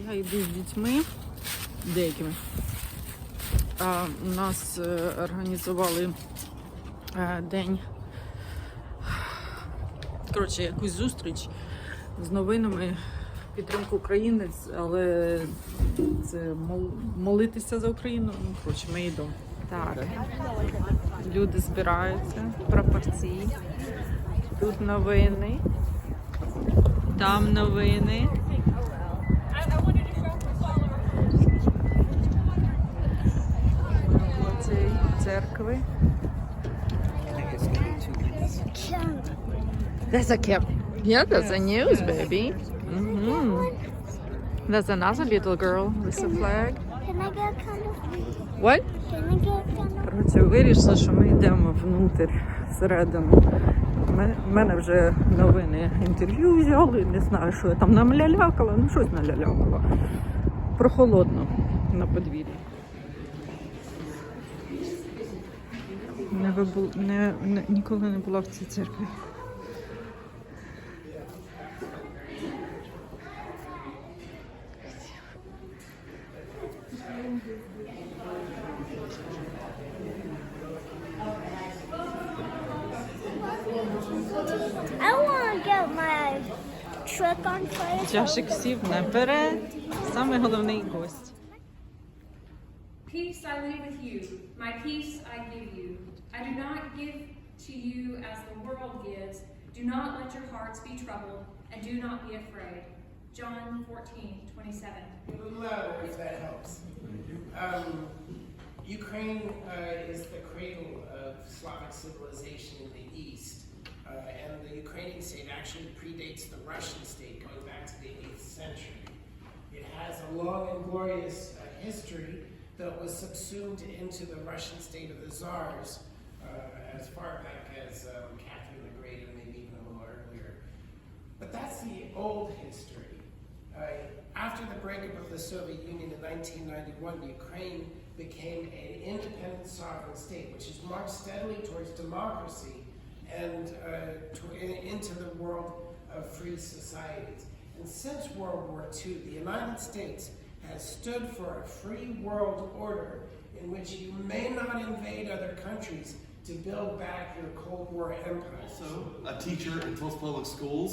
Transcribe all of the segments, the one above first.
Я йду з дітьми деякими. У нас організували день, якусь зустріч з новинами підтримку України, але це молитися за Україну. Ми йдемо. Так, люди збираються, прапорці. Тут новини, там новини. Цієї церкви. There's a cap. Yeah, there's a news, baby. There's another little girl with a flag. Can I get kind of? What? Can I get kind of? Вирішили, що ми йдемо всередину. У мене вже новини інтерв'ю взяли, не знаю, що я там намлялякала, щось налялякала. Прохолодно на подвір'ї. Ніколи не була в цій церкві. I want to get my trick on fire. Чашик сів наперед. Саме головний гость. Peace I leave with you, my peace I give you. I do not give to you as the world gives. Do not let your hearts be troubled, and do not be afraid. John 14:27. A little louder if that helps. Ukraine is the cradle of Slavic civilization in the East. And the Ukrainian state actually predates the Russian state going back to the 8th century. It has a long and glorious history that was subsumed into the Russian state of the Tsars as far back as Catherine the Great, and maybe even a little earlier. But that's the old history. After the breakup of the Soviet Union in 1991, Ukraine became an independent sovereign state, which has marched steadily towards democracy and into the world of free societies. And since World War II, the United States has stood for a free world order in which you may not invade other countries to build back your Cold War empire. So, a teacher in Tulsa Public Schools.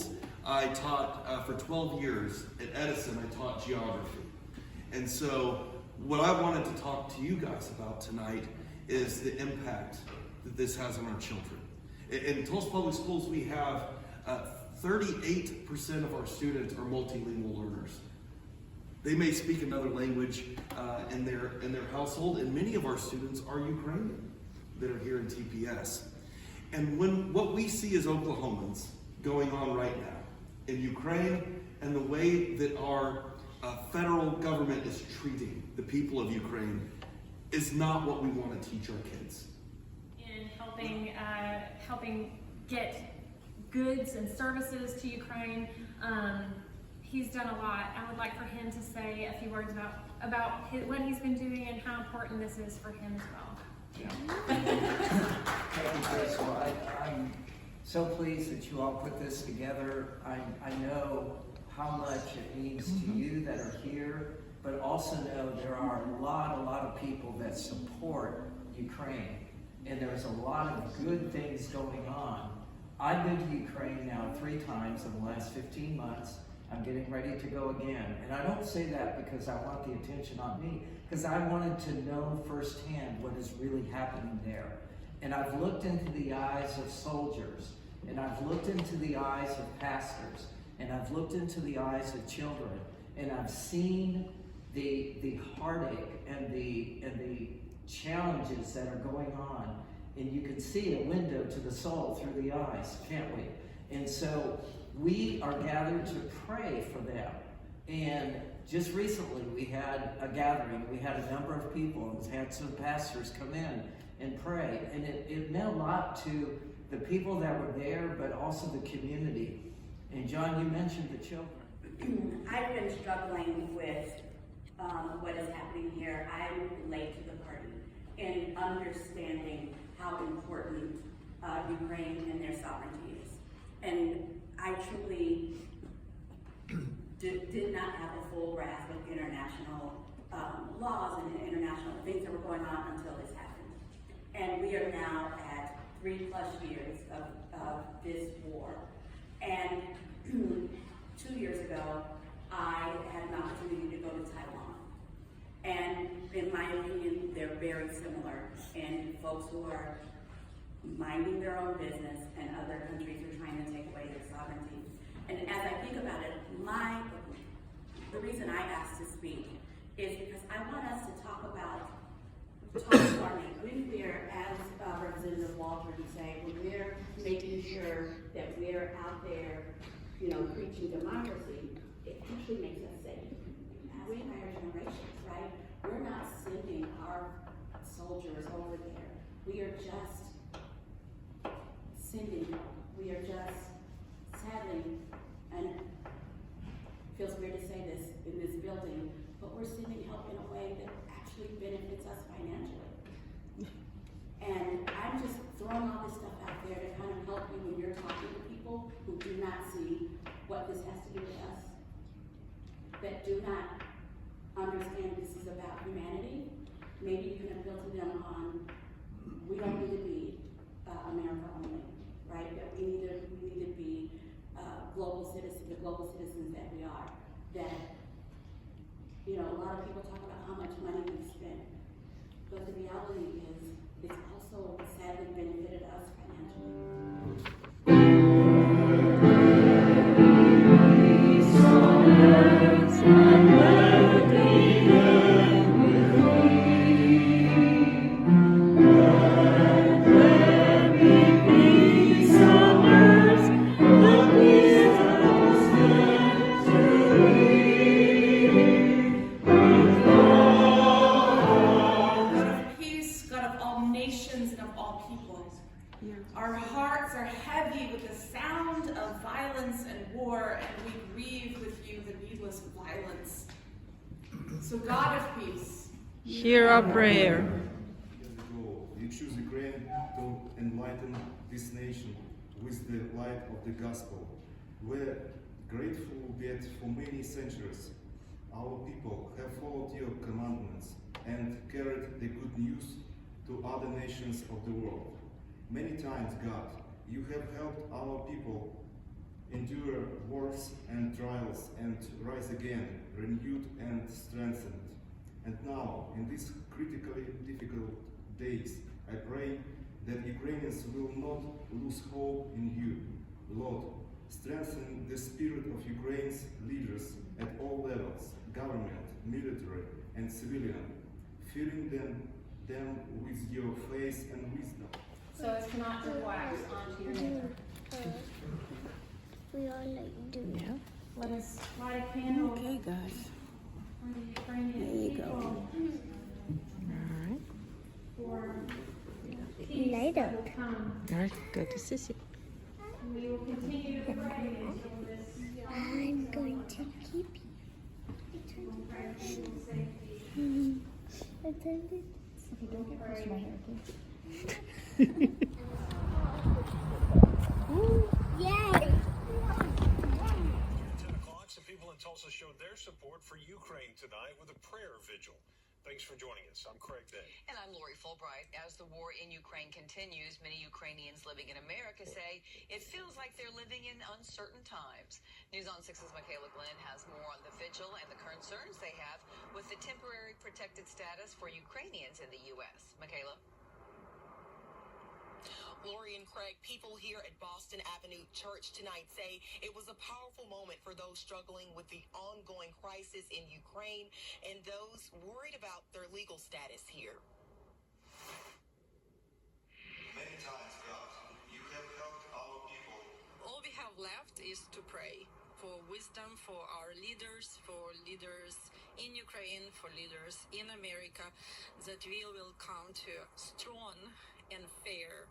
I taught for 12 years at Edison. I taught geography. And so what I wanted to talk to you guys about tonight is the impact that this has on our children. In Tulsa Public Schools, we have 38% of our students are multilingual learners. They may speak another language in their household, and many of our students are Ukrainian that are here in TPS. And what we see as Oklahomans going on right now in Ukraine, and the way that our federal government is treating the people of Ukraine is not what we want to teach our kids. In helping get goods and services to Ukraine. He's done a lot. I would like for him to say a few words about what he's been doing and how important this is for him as well. Thank you, Chris. Well, I'm so pleased that you all put this together. I know how much it means to you that are here, but also know there are a lot of people that support Ukraine. And there's a lot of good things going on. I've been to Ukraine now 3 times in the last 15 months. I'm getting ready to go again. And I don't say that because I want the attention on me, because I wanted to know firsthand what is really happening there. And I've looked into the eyes of soldiers, and I've looked into the eyes of pastors, and I've looked into the eyes of children, and I've seen the heartache and the challenges that are going on. And you can see a window to the soul through the eyes, can't we? And so we are gathered to pray for them. And just recently we had a gathering. We had a number of people, and we had some pastors come in and pray. And it meant a lot to the people that were there, but also the community. And John, you mentioned the children. I've been struggling with what is happening here. I'm late to the party in understanding how important Ukraine and their sovereignty is. And I truly did not have a full grasp of international laws and international things that were going on until this happened. And we are now at 3+ years of this war. And 2 years ago, I had an opportunity to go to Taiwan. And in my opinion, they're very similar in folks who are minding their own business and other countries are trying to take away their sovereignty. And as I think about it, the reason I asked to speak is because I want us to talk to our neighbors. When we're, as Representative Walter would say, when we're making sure that we're out there, preaching democracy, it actually makes us safe. As prior generations, right? We're not sending our soldiers over there. We are just sending help. We are just, sadly, and it feels weird to say this in this building, but we're sending help in a way that actually benefits us financially. And I'm just throwing all this stuff out there to kind of help you when you're talking to people who do not see what this has to do with us, that do not understand this is about humanity. Maybe you can appeal to them on, we don't need to be America only, right? That we need to be global citizens, the global citizens that we are. That, a lot of people talk about how much money we spend, but the reality is it's also sadly benefited us financially. Our hearts are heavy with the sound of violence and war, and we grieve with you the needless violence. So God of peace, Hear our prayer. Years ago, you choose Ukraine to enlighten this nation with the light of the gospel. We're grateful that for many centuries, our people have followed your commandments and carried the good news to other nations of the world. Many times, God, you have helped our people endure wars and trials and rise again, renewed and strengthened. And now, in these critically difficult days, I pray that Ukrainians will not lose hope in you. Lord, strengthen the spirit of Ukraine's leaders at all levels, government, military, and civilian, filling them with your faith and wisdom. So as to not to wax onto your neighbor. We all like do that. Let us light a candle Okay, guys. for the Ukrainian people. All right. For Light peace that up. will come. All right, go to Sissy. We will continue to pray until this I'm going to keep you. will pray for people's safety. If you don't get close to my hair, Yay! 10 o'clock, some people in Tulsa showed their support for Ukraine tonight with a prayer vigil. Thanks for joining us. I'm Craig Day. And I'm Lori Fulbright. As the war in Ukraine continues, many Ukrainians living in America say it feels like they're living in uncertain times. News on 6's Michaela Glenn has more on the vigil and the concerns they have with the temporary protected status for Ukrainians in the U.S. Michaela? Lori and Craig, people here at Boston Avenue Church tonight say it was a powerful moment for those struggling with the ongoing crisis in Ukraine and those worried about their legal status here. Many times, God, you have helped our people. All we have left is to pray for wisdom for our leaders in Ukraine, for leaders in America, that we will come to strong and fair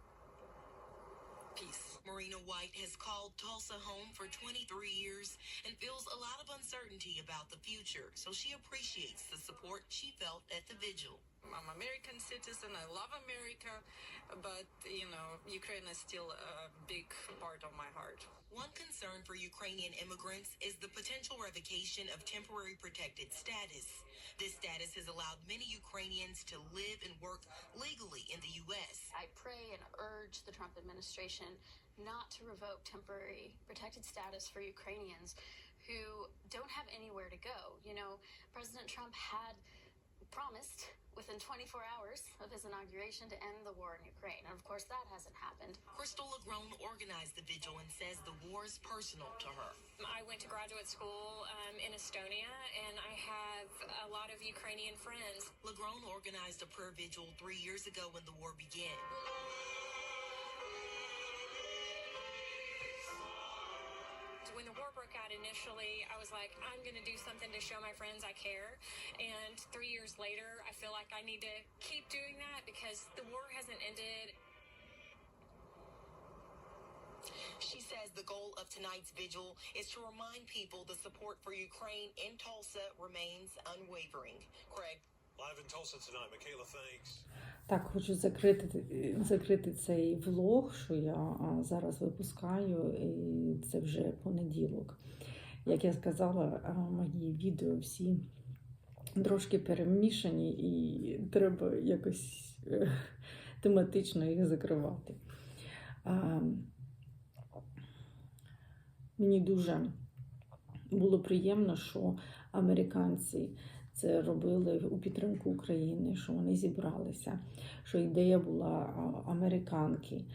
peace. Marina White has called Tulsa home for 23 years and feels a lot of uncertainty about the future, so she appreciates the support she felt at the vigil. I'm American citizen, I love America, but, you know, Ukraine is still a big part of my heart. One concern for Ukrainian immigrants is the potential revocation of temporary protected status. This status has allowed many Ukrainians to live and work legally in the U.S. I pray and urge the Trump administration not to revoke temporary protected status for Ukrainians who don't have anywhere to go. You know, President Trump had promised within 24 hours of his inauguration to end the war in Ukraine. And of course, that hasn't happened. Crystal Legrone organized the vigil and says the war is personal to her. I went to graduate school in Estonia, and I have a lot of Ukrainian friends. Legrone organized a prayer vigil 3 years ago when the war began. When the war broke out initially, I was like, I'm going to do something to show my friends I care. And 3 years later, I feel like I need to keep doing that because the war hasn't ended. She says the goal of tonight's vigil is to remind people the support for Ukraine in Tulsa remains unwavering. Craig. Live in Tulsa tonight. Michaela, thanks. Так, хочу закрити цей влог, що я зараз випускаю, і це вже понеділок. Як я сказала, мої відео всі трошки перемішані, і треба якось тематично їх закривати. Мені дуже було приємно, що американці це робили у підтримку України, що вони зібралися, що ідея була американки.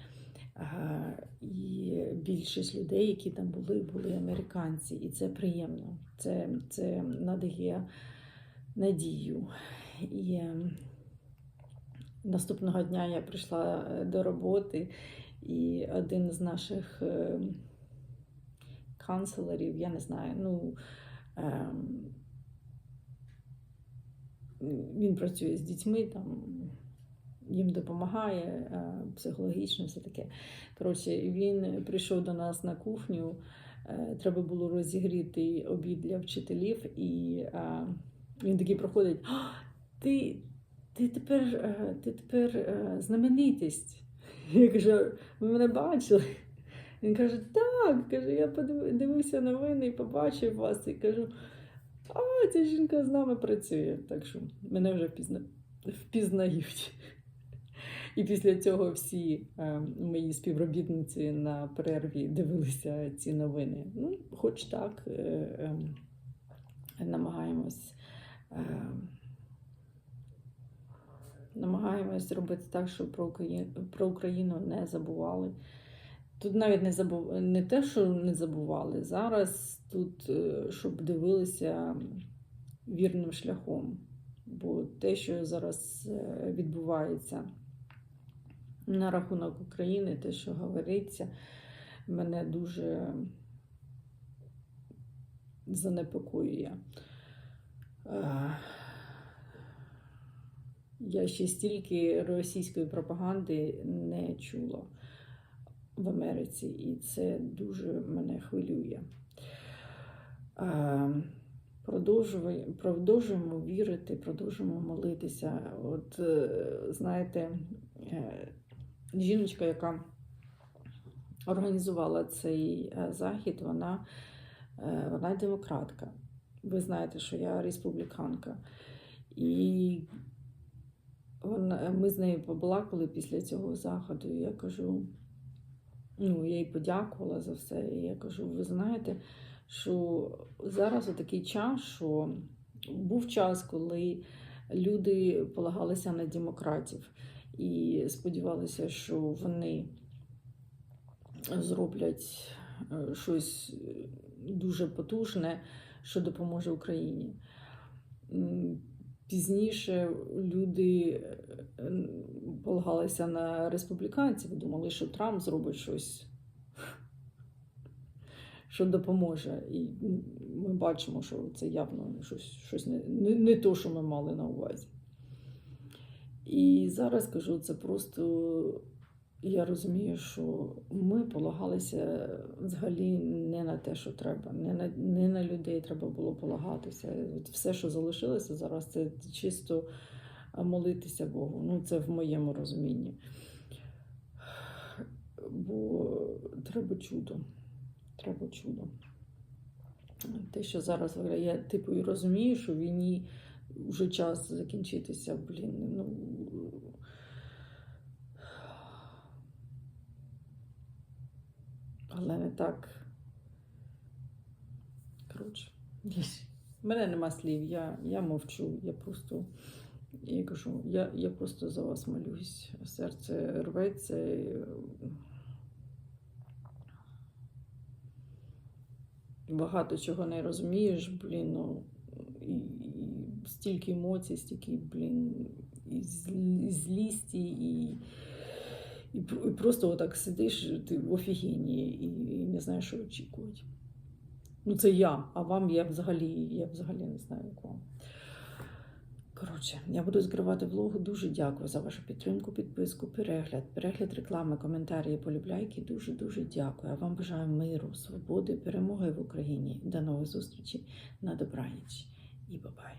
І більшість людей, які там були американці. І це приємно. Це надає надію. І наступного дня я прийшла до роботи, і один з наших канцлерів, я не знаю, він працює з дітьми, там, їм допомагає психологічно, все таке. Коротше, він прийшов до нас на кухню, треба було розігріти обід для вчителів, і він такий проходить: ти тепер знаменитість. Я кажу: ви мене бачили? Він каже: так, каже, я подивився новини і побачив вас, і кажу: ця жінка з нами працює, так що мене вже впізнають. І після цього всі мої співробітниці на перерві дивилися ці новини. Ну, хоч так, намагаємось робити так, щоб про Україну не забували. Тут навіть не те, що не забували, зараз тут, щоб дивилися вірним шляхом. Бо те, що зараз відбувається на рахунок України, те, що говориться, мене дуже занепокоює. Я ще стільки російської пропаганди не чула в Америці, і це дуже мене хвилює. Продовжуємо вірити, продовжуємо молитися. От, знаєте, жіночка, яка організувала цей захід, вона демократка. Ви знаєте, що я республіканка. І ми з нею побалакали після цього заходу, і я кажу, я їй подякувала за все, і я кажу: ви знаєте, що зараз такий час, що був час, коли люди полагалися на демократів і сподівалися, що вони зроблять щось дуже потужне, що допоможе Україні. Пізніше люди полагалися на республіканців, думали, що Трамп зробить щось, що допоможе. І ми бачимо, що це явно щось не то, що ми мали на увазі. І зараз кажу, це просто, я розумію, що ми полагалися взагалі не на те, що треба. Не на людей треба було полагатися. Все, що залишилося зараз, це чисто а молитися Богу. Ну, це в моєму розумінні. Бо треба чудо. Треба чудо. Те, що зараз я типу і розумію, що війні вже час закінчитися, ну... Але не так. Коротше, в мене нема слів, я мовчу, я кажу, я просто за вас молюсь. Серце рветься. Багато чого не розумієш, ну, і стільки емоцій, стільки, і злісті, і просто отак сидиш, ти в офігенні, і не знаєш, що очікувати. Ну, це я, а вам я взагалі не знаю, як вам. Коротше, я буду закривати влог. Дуже дякую за вашу підтримку, підписку, перегляд реклами, коментарі, полюбляйки. Дуже дякую. А вам бажаю миру, свободи, перемоги в Україні. До нових зустрічей. На добраніч. І бабай.